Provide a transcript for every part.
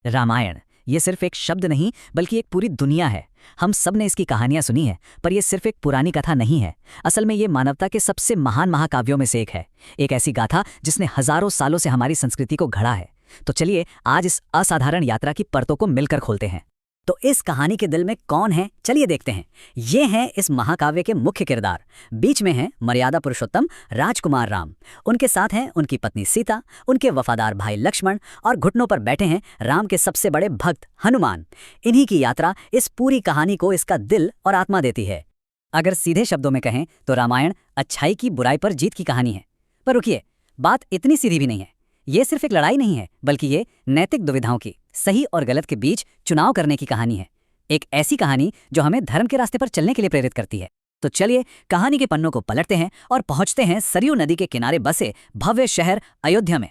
रामायण ये सिर्फ एक शब्द नहीं बल्कि एक पूरी दुनिया है। हम सब ने इसकी कहानियां सुनी है, पर यह सिर्फ एक पुरानी कथा नहीं है। असल में ये मानवता के सबसे महान महाकाव्यों में से एक है। एक ऐसी गाथा जिसने हजारों सालों से हमारी संस्कृति को घड़ा है। तो चलिए आज इस असाधारण यात्रा की परतों को मिलकर खोलते हैं। तो इस कहानी के दिल में कौन है, चलिए देखते हैं। ये हैं इस महाकाव्य के मुख्य किरदार। बीच में हैं मर्यादा पुरुषोत्तम राजकुमार राम, उनके साथ हैं उनकी पत्नी सीता, उनके वफादार भाई लक्ष्मण और घुटनों पर बैठे हैं राम के सबसे बड़े भक्त हनुमान। इन्हीं की यात्रा इस पूरी कहानी को इसका दिल और आत्मा देती है। अगर सीधे शब्दों में कहें तो रामायण अच्छाई की बुराई पर जीत की कहानी है। पर रुकिए, बात इतनी सीधी भी नहीं है। ये सिर्फ एक लड़ाई नहीं है, बल्कि ये नैतिक दुविधाओं की, सही और गलत के बीच चुनाव करने की कहानी है। एक ऐसी कहानी जो हमें धर्म के रास्ते पर चलने के लिए प्रेरित करती है। तो चलिए कहानी के पन्नों को पलटते हैं और पहुंचते हैं सरयू नदी के किनारे बसे भव्य शहर अयोध्या में।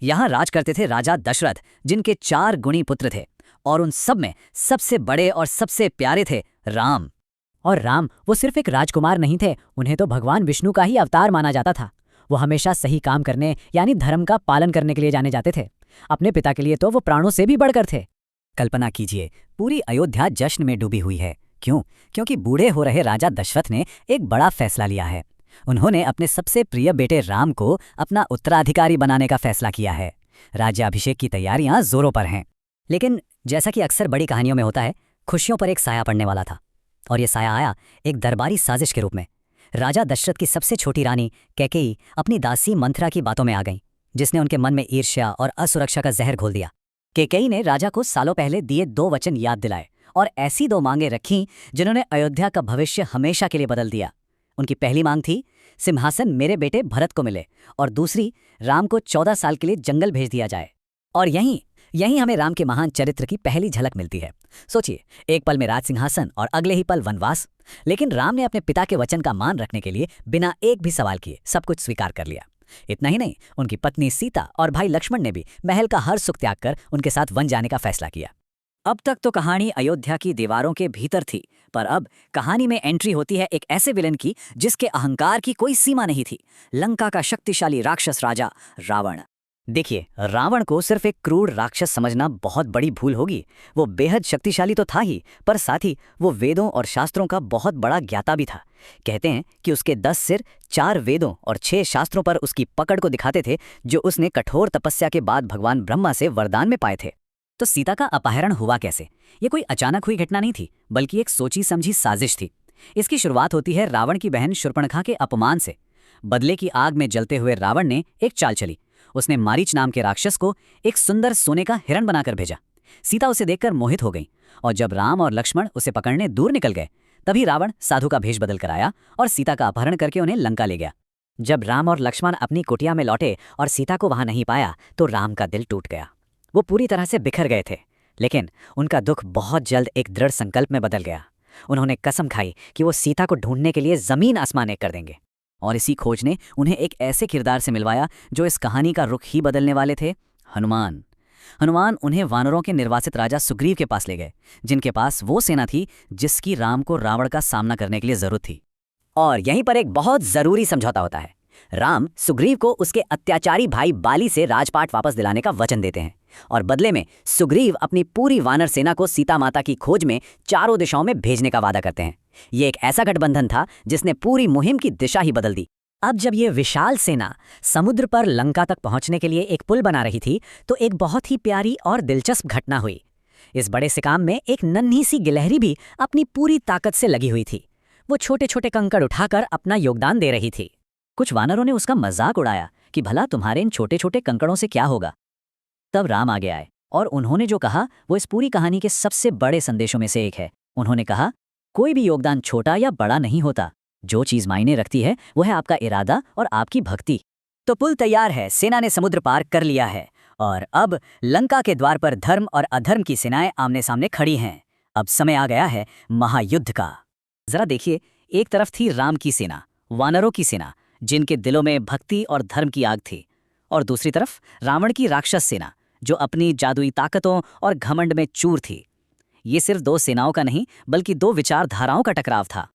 यहां राज करते थे राजा दशरथ, जिनके 4 गुणी पुत्र थे, और उन सब में सबसे बड़े और सबसे प्यारे थे राम। और राम वो सिर्फ एक राजकुमार नहीं थे, उन्हें तो भगवान विष्णु का ही अवतार माना जाता था। वो हमेशा सही काम करने यानी धर्म का पालन करने के लिए जाने जाते थे। अपने पिता के लिए तो वो प्राणों से भी बढ़कर थे। कल्पना कीजिए, पूरी अयोध्या जश्न में डूबी हुई है। क्यों? क्योंकि बूढ़े हो रहे राजा दशरथ ने एक बड़ा फैसला लिया है। उन्होंने अपने सबसे प्रिय बेटे राम को अपना उत्तराधिकारी बनाने का फैसला किया है। राज्याभिषेक की तैयारियां जोरों पर हैं। लेकिन जैसा कि अक्सर बड़ी कहानियों में होता है, खुशियों पर एक साया पड़ने वाला था। और ये साया आया एक दरबारी साजिश के रूप में। राजा दशरथ की सबसे छोटी रानी कैकेयी अपनी दासी मंथरा की बातों में आ गई, जिसने उनके मन में ईर्ष्या और असुरक्षा का जहर घोल दिया। कैकेयी ने राजा को सालों पहले दिए 2 वचन याद दिलाए और ऐसी 2 मांगें रखीं जिन्होंने अयोध्या का भविष्य हमेशा के लिए बदल दिया। उनकी पहली मांग थी सिंहासन मेरे बेटे भरत को मिले, और दूसरी राम को 14 साल के लिए जंगल भेज दिया जाए। और यहीं हमें राम के महान चरित्र की पहली झलक मिलती है। सोचिए, एक पल में राज सिंहासन और अगले ही पल वनवास। लेकिन राम ने अपने पिता के वचन का मान रखने के लिए बिना एक भी सवाल किए सब कुछ स्वीकार कर लिया। इतना ही नहीं, उनकी पत्नी सीता और भाई लक्ष्मण ने भी महल का हर सुख त्याग कर उनके साथ वन जाने का फैसला किया। अब तक तो कहानी अयोध्या की दीवारों के भीतर थी, पर अब कहानी में एंट्री होती है एक ऐसे विलन की जिसके अहंकार की कोई सीमा नहीं थी। लंका का शक्तिशाली राक्षस राजा रावण। देखिए, रावण को सिर्फ एक क्रूर राक्षस समझना बहुत बड़ी भूल होगी। वो बेहद शक्तिशाली तो था ही, पर साथ ही वो वेदों और शास्त्रों का बहुत बड़ा ज्ञाता भी था। कहते हैं कि उसके 10 सिर 4 वेदों और 6 शास्त्रों पर उसकी पकड़ को दिखाते थे, जो उसने कठोर तपस्या के बाद भगवान ब्रह्मा से वरदान में पाए थे। तो सीता का अपहरण हुआ कैसे? ये कोई अचानक हुई घटना नहीं थी, बल्कि एक सोची समझी साजिश थी। इसकी शुरुआत होती है रावण की बहन शूर्पणखा के अपमान से। बदले की आग में जलते हुए रावण ने एक चाल चली। उसने मारीच नाम के राक्षस को एक सुंदर सोने का हिरण बनाकर भेजा। सीता उसे देखकर मोहित हो गई, और जब राम और लक्ष्मण उसे पकड़ने दूर निकल गए, तभी रावण साधु का भेष बदल कर आया और सीता का अपहरण करके उन्हें लंका ले गया। जब राम और लक्ष्मण अपनी कुटिया में लौटे और सीता को वहां नहीं पाया, तो राम का दिल टूट गया। वो पूरी तरह से बिखर गए थे। लेकिन उनका दुख बहुत जल्द एक दृढ़ संकल्प में बदल गया। उन्होंने कसम खाई कि वो सीता को ढूंढने के लिए जमीन आसमान एक कर देंगे। और इसी खोज ने उन्हें एक ऐसे किरदार से मिलवाया जो इस कहानी का रुख ही बदलने वाले थे, हनुमान। हनुमान उन्हें वानरों के निर्वासित राजा सुग्रीव के पास ले गए, जिनके पास वो सेना थी जिसकी राम को रावण का सामना करने के लिए जरूरत थी। और यहीं पर एक बहुत जरूरी समझौता होता है। राम सुग्रीव को उसके अत्याचारी भाई बाली से राजपाट वापस दिलाने का वचन देते हैं, और बदले में सुग्रीव अपनी पूरी वानर सेना को सीता माता की खोज में चारों दिशाओं में भेजने का वादा करते हैं। ये एक ऐसा गठबंधन था जिसने पूरी मुहिम की दिशा ही बदल दी। अब जब ये विशाल सेना समुद्र पर लंका तक पहुंचने के लिए एक पुल बना रही थी, तो एक बहुत ही प्यारी और दिलचस्प घटना हुई। इस बड़े से काम में एक नन्ही सी गिलहरी भी अपनी पूरी ताकत से लगी हुई थी। वो छोटे छोटे कंकड़ उठाकर अपना योगदान दे रही थी। कुछ वानरों ने उसका मजाक उड़ाया कि भला तुम्हारे इन छोटे छोटे कंकड़ों से क्या होगा। तब राम आगे आए, और उन्होंने जो कहा वो इस पूरी कहानी के सबसे बड़े संदेशों में से एक है। उन्होंने कहा, कोई भी योगदान छोटा या बड़ा नहीं होता। जो चीज मायने रखती है वो है आपका इरादा और आपकी भक्ति। तो पुल तैयार है, सेना ने समुद्र पार कर लिया है, और अब लंका के द्वार पर धर्म और अधर्म की सेनाएं आमने सामने खड़ी हैं। अब समय आ गया है महायुद्ध का। जरा देखिए, एक तरफ थी राम की सेना, वानरों की सेना, जिनके दिलों में भक्ति और धर्म की आग थी, और दूसरी तरफ रावण की राक्षस सेना, जो अपनी जादुई ताकतों और घमंड में चूर थी। ये सिर्फ 2 सेनाओं का नहीं, बल्कि 2 विचारधाराओं का टकराव था।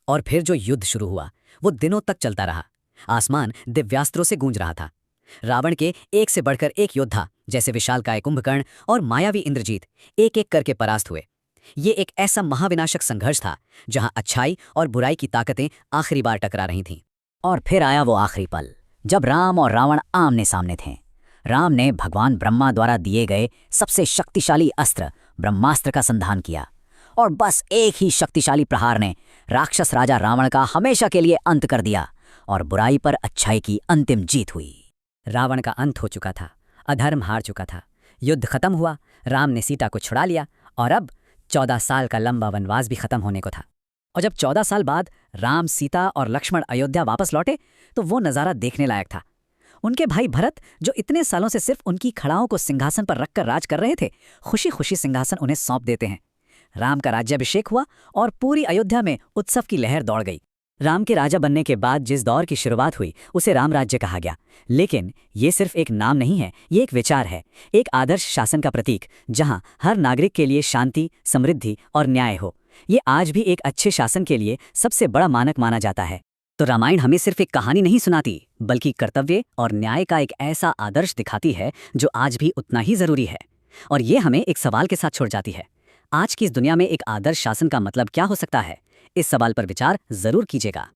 और फिर जो युद्ध शुरू हुआ वो दिनों तक चलता रहा। आसमान दिव्यास्त्रों से गूंज रहा था। रावण के एक से बढ़कर एक योद्धा जैसे विशालकाय कुंभकर्ण और मायावी इंद्रजीत एक एक करके परास्त हुए। ये एक ऐसा महाविनाशक संघर्ष था जहां अच्छाई और बुराई की ताकतें आखिरी बार टकरा रही थीं। और फिर आया वो आखिरी पल जब राम और रावण आमने सामने थे। राम ने भगवान ब्रह्मा द्वारा दिए गए सबसे शक्तिशाली अस्त्र ब्रह्मास्त्र का संधान किया, और बस एक ही शक्तिशाली प्रहार ने राक्षस राजा रावण का हमेशा के लिए अंत कर दिया और बुराई पर अच्छाई की अंतिम जीत हुई। रावण का अंत हो चुका था, अधर्म हार चुका था, युद्ध खत्म हुआ, राम ने सीता को छुड़ा लिया और अब 14 साल का लंबा वनवास भी खत्म होने को था। और जब 14 साल बाद राम, सीता और लक्ष्मण अयोध्या वापस लौटे तो वो नज़ारा देखने लायक था। उनके भाई भरत, जो इतने सालों से सिर्फ उनकी खड़ाओं को सिंहासन पर रखकर राज कर रहे थे, खुशी खुशी सिंहासन उन्हें सौंप देते हैं। राम का राज्याभिषेक हुआ और पूरी अयोध्या में उत्सव की लहर दौड़ गई। राम के राजा बनने के बाद जिस दौर की शुरुआत हुई उसे राम राज्य कहा गया। लेकिन ये सिर्फ एक नाम नहीं है, ये एक विचार है, एक आदर्श शासन का प्रतीक जहां हर नागरिक के लिए शांति, समृद्धि और न्याय हो। ये आज भी एक अच्छे शासन के लिए सबसे बड़ा मानक माना जाता है। तो रामायण हमें सिर्फ एक कहानी नहीं सुनाती, बल्कि कर्तव्य और न्याय का एक ऐसा आदर्श दिखाती है जो आज भी उतना ही जरूरी है। और ये हमें एक सवाल के साथ छोड़ जाती है, आज की इस दुनिया में एक आदर्श शासन का मतलब क्या हो सकता है? इस सवाल पर विचार जरूर कीजिएगा।